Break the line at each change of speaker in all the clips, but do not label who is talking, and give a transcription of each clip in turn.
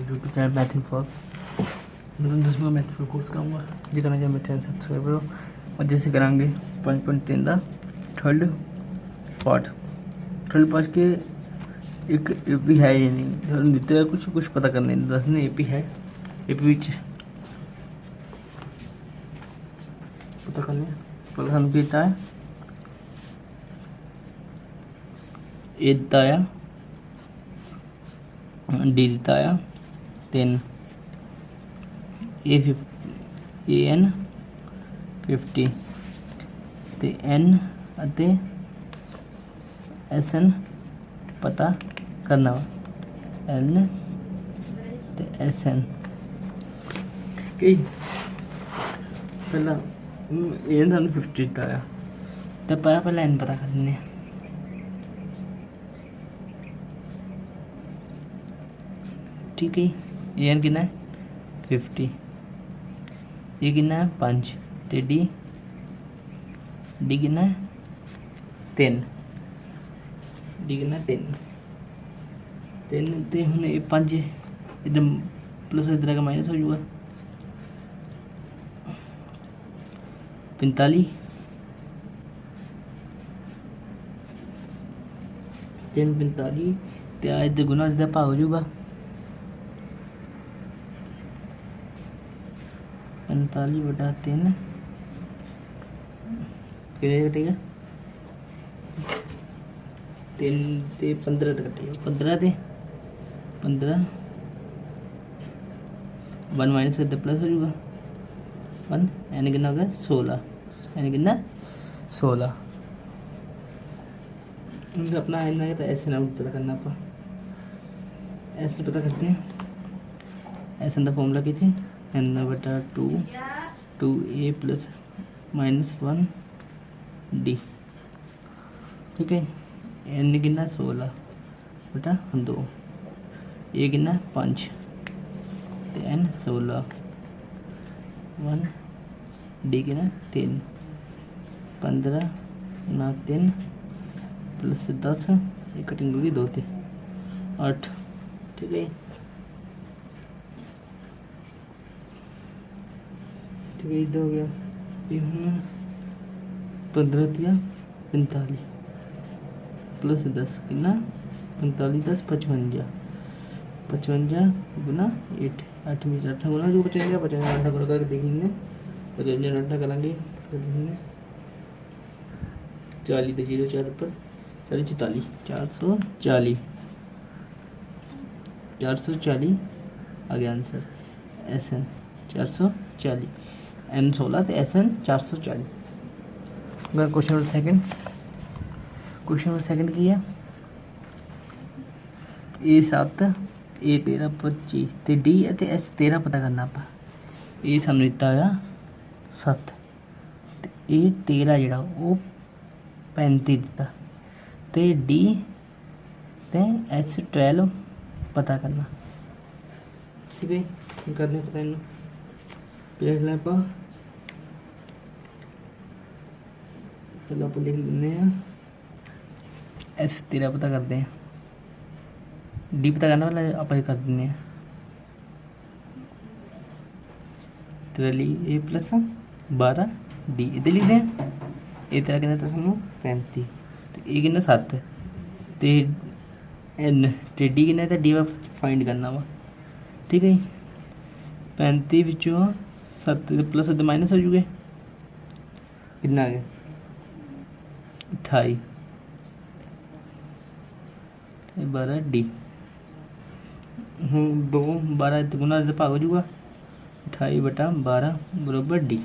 YouTube channel math in for. मतलब 10वीं का मैथ फुल कोर्स कराऊंगा, ये करना चाहिए मेरे चैनल सब्सक्राइब करो। और जैसे कराएंगे 5.3 का थर्ड पार्ट के एक एपी है या नहीं देते हैं, कुछ पता करने 10 में एपी है, एपी विच पता करने पहले हम देता है ए देता है, डी देता है 3, ए एन 50 ਤੇ n ਅਤੇ SN ਪਤਾ ਕਰਨਾ ਵਾ, n ਤੇ SN। ਠੀਕ ਹੈ, ਪਹਿਲਾਂ ਇਹ ਸਾਨੂੰ 50 ਦਿੱਤਾ ਆ ਤੇ ਪਹਿਲਾਂ n ਪਤਾ ਕਰ ਲੈਂਦੇ ਹਾਂ। ठीक है, ए एन कितना है 50, ये कितना है 5 ते डी कितना है 3, डी कितना 3 ते हूँ ये 5 इधर प्लस इधर का माइनस हो जाएगा 45, 3 45 ते इधर गुना इधर भाग हो जाएगा 45/3 कितने कटेगा 3 ते 15 तक कटेगा 15 ते 15 1 माइनस करते प्लस हो जाएगा 1 यानी कितना होगा 16, यानी कितना 16। अपना एन आएगा तो ऐसे नाम पता करना, आप ऐसे पता करते हैं। ऐसे का फॉर्मूला की थी n/2 2a + -1 d। ठीक है, n कितना 16/2, a कितना 5 तो n 16 1 d कितना 3 15 ना 3 + 10 ये कटिंग होगी 2 से 8। ठीक है, ठीक है, इधर हो गया ये 15 या 45 + 10 कितना 45 10 55 गुना 8 में 8 गुना जो बचेगा 55 8 गुना करके देखेंगे 55 8 करेंगे तो देखेंगे 40 तो 0 4 पर 40 44 440 आ गया आंसर SN 440, n 16 तो SN 440। क्वेश्चन नंबर सेकंड की है ए 7 ए 13 25 तो डी ਅਤੇ S 13 पता करना। आप ये सानू दिता होया 7 तो ए 13 ਜਿਹੜਾ ਉਹ 35 ਦਿੱਤਾ ਤੇ डी ਤੇ S 12 पता करना। ठीक है, करने पता इन्हों देख लें आप चलो आप लिख लेने हैं S 13 पता करते हैं, डी पता करना पहले आप कर देने हैं 13 a + 12 डी इधर लिखते हैं। ए 13 कितना था सुनो 35 तो ए कितना 7 तो एन तो डी कितना था डी फाइंड करना वा। ठीक है, 35 विचों 7 प्लस माइनस हो जाऊगे कितना आ गया 28 12 डी 2 12 गुना भाग हो जाऊगा 28/12 बराबर डी।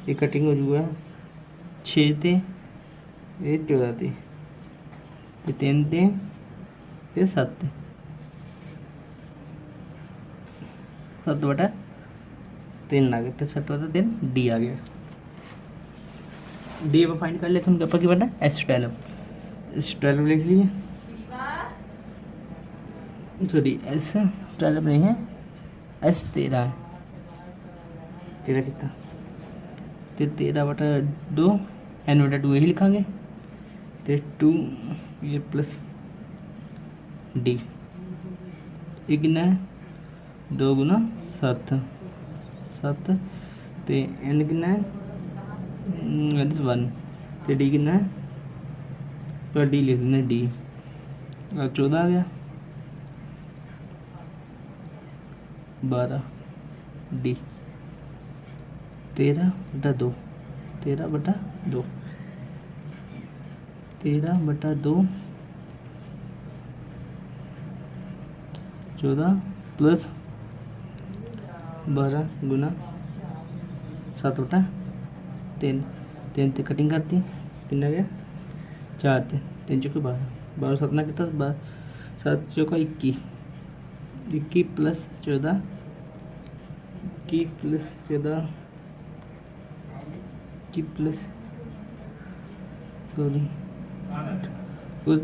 ये कटिंग हो जाऊगा 6 ते 14 ते 3 ते 7 7/3 आ गया तो 7/3 डी आ गया। डी अब फाइंड कर लेते हैं उनके ऊपर S12 लिख लिए, सॉरी S12 नहीं है S13 है 13 कितना तो 13/2 n/2 यही लिखांगे तो 2 ये + डी ये कितना है 2 गुना 7 7 ते n कितना है 1 ते d कितना है पर d लिख देना d 14 आ गया 12 d 13/2 13/2 13/2 14 प्लस 12 गुना 7/3 3 से कटिंग करती कितना गया 4 3 चौके 12 12 7 ना कितना 7 चौका 21 21 प्लस 14 21 प्लस 14 21 प्लस सॉरी उस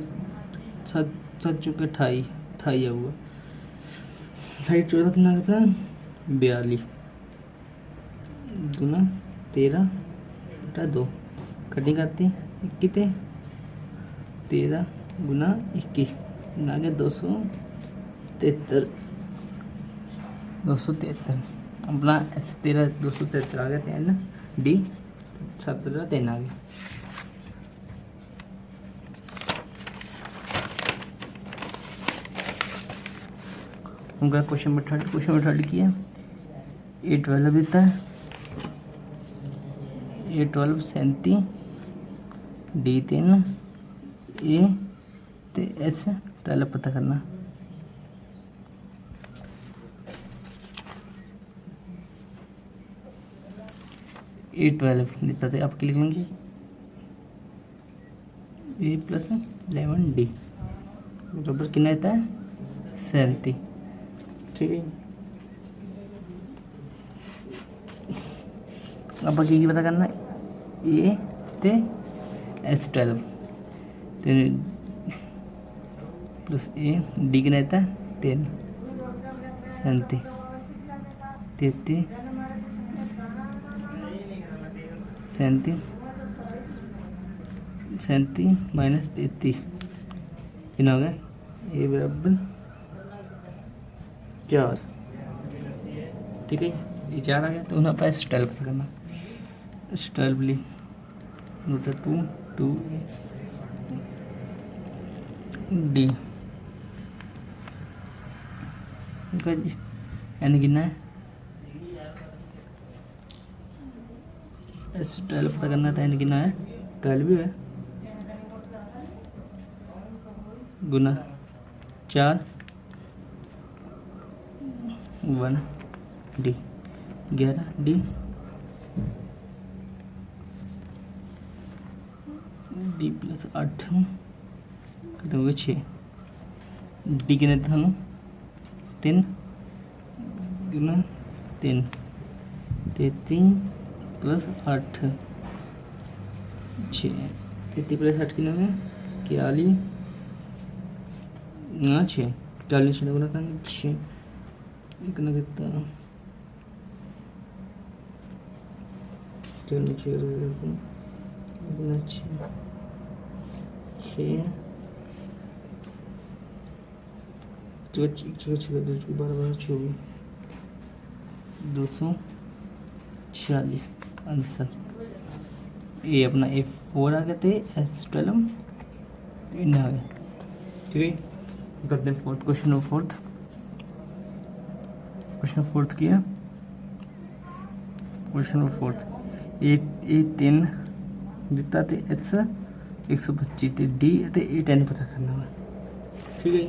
7 चौके 28 आऊगा 14 कितना अपना 42 गुना 13/2 कटिंग करते 21 13 गुना 21 ना गया 273 अपना 273 आ गया 3 डी 7/3 आ गया। उनका क्वेश्चन नंबर 30 किया A12 देता है A12 37 D3 A ते S12 पता करना A12 देता है आप लिख लेंगे A प्लस 11 D बराबर कितना देता है 37 ठीक है। अब बाकी की पता करना ए ते S12 प्लस ए डी कितना रहता है 3 37 33 37 माइनस 33 कितना हो गया ए बराबर 4 ठीक है ये 4 आ गया तो उन्हें पास S12 पता करना S12 ली नोटा 2 डी एन कितना है S12 पता करना था एन कितना है 12 है गुना 4 1 D 11 D D plus 8 कटोगे 6 D कितने थानू 3 गुना 3 33 प्लस 8 6 33 प्लस 8 कितना है 41 ना 6 40 गुना का 6 कितना कितना चलो 6 गुना 6 246 आंसर ये अपना A4 आ गया थे S12 इन आ गया ठीक है। करते हैं फोर्थ क्वेश्चन नंबर फोर्थ किया क्वेश्चन नंबर फोर्थ ए 3 दिता ते S 125 ते D ते A10 पता करना है ठीक है।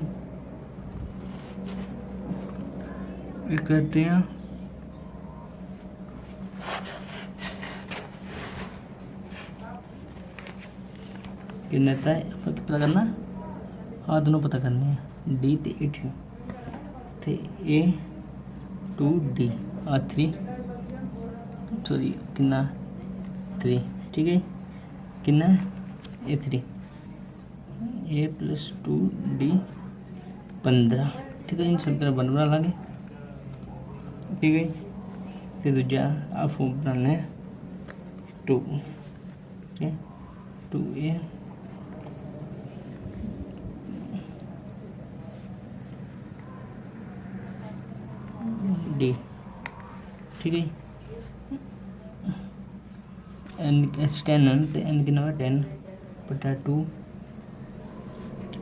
ये करते हैं कितना था पता करना हाँ दोनों पता करने हैं D ते A10 थे A2D A3 सॉरी कितना 3 ठीक है कितना A3 A प्लस 2D 15 ठीक है इन सब का बना लागे ठीक है। तो दूजा आप बनाना है 2 ठीक है 2A डी। ठीक है, एन एस 10 तो एन कितना होगा 10 बटा 2,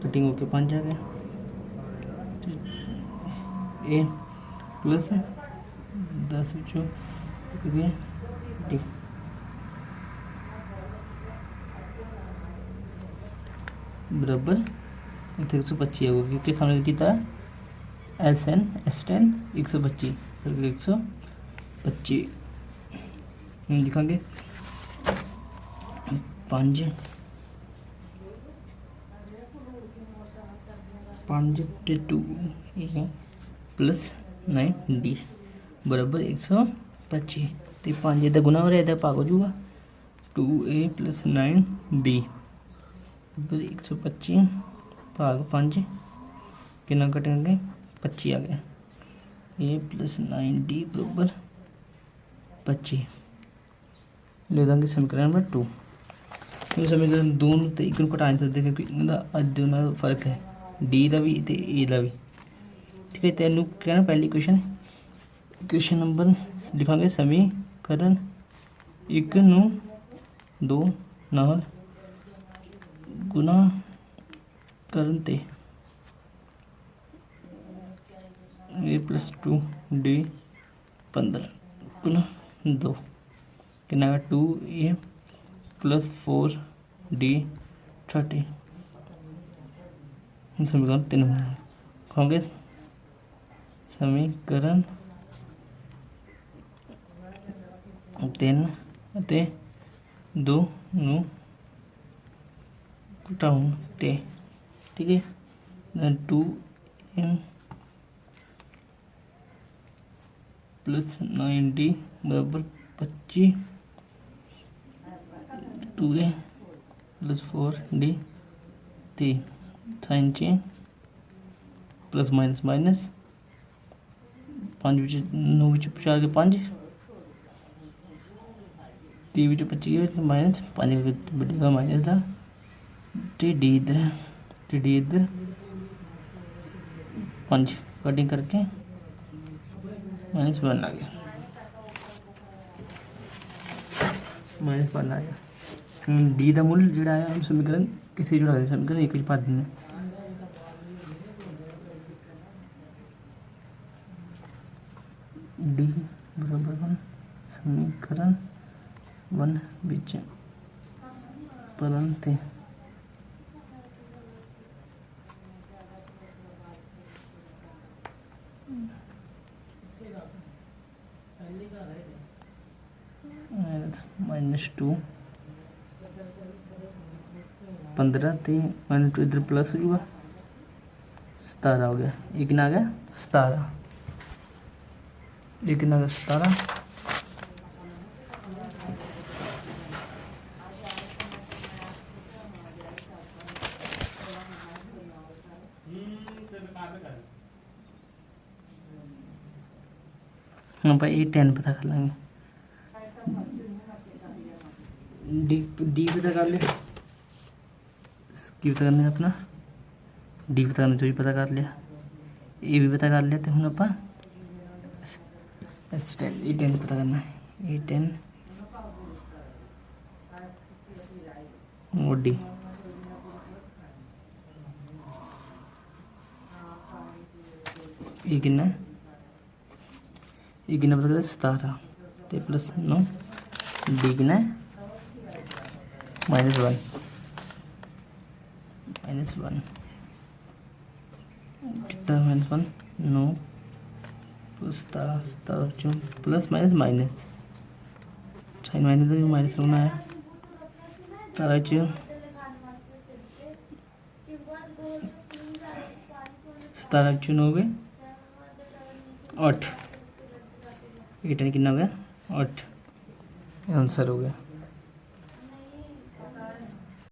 कटिंग होके 5 आ गया। ए प्लस 10 डी बराबर इतने 125 होगा, क्योंकि हमने किया S10 125 125 लिखांगे 5 ते 2 प्लस 9 डी बराबर 125 तो 5 इधर गुना हो रहा है, इधर भाग हो जाऊगा 2a प्लस 9 डी बराबर 125 भाग 5 कितना कटेंगे 25 आ गया। a प्लस 9 डी बराबर 25 ले देंगे समीकरण नंबर 2। तो समीकरण दोनों तो एक घटा नहीं सकते, क्योंकि इनका दोनों फर्क है डी का भी तो ए का भी। ठीक है, तेन कहना पहली इक्वेशन नंबर लिखांगे समीकरण 1 नूं 2 नाल गुना करन ते ए प्लस 2 डी 15 गुना 2 कितना 2a प्लस 4 डी 30 समीकरण 3 होंगे। समीकरण 3 ਅਤੇ 2 ਨੂੰ घटाउन ते। ठीक है, 2m प्लस 9d बराबर 25 2a प्लस 4d 3 sign change plus minus minus 5 9 50 के 5 3 25 माइनस 5 बढ़ेगा माइनस का डी इधर 5 कटिंग करके -1 आ गया, -1 आ गया। डी का मूल जोड़ा है हम समीकरण किसी जोड़ा समीकरण एक पा दें डी बराबर 1 समीकरण 1 विच परंते -2 15 ते -2 इधर प्लस हो जाएगा 17 हो गया। एक ना आ गया 17 एक ना 17 हाँ भाई ये 10 पता कर लेंगे डी पता कर लिया की पता करना अपना डी पता करना जो भी पता कर लिया ए भी पता कर लिया तो हम आप A10 पता करना है A10 और डी कितना पता कर 17 तो प्लस 9 डी कितना -1 कितना -1 9 plus 17 plus minus minus sign minus minus होना है 17 9 8 कितना हो गया 8 आंसर हो गया।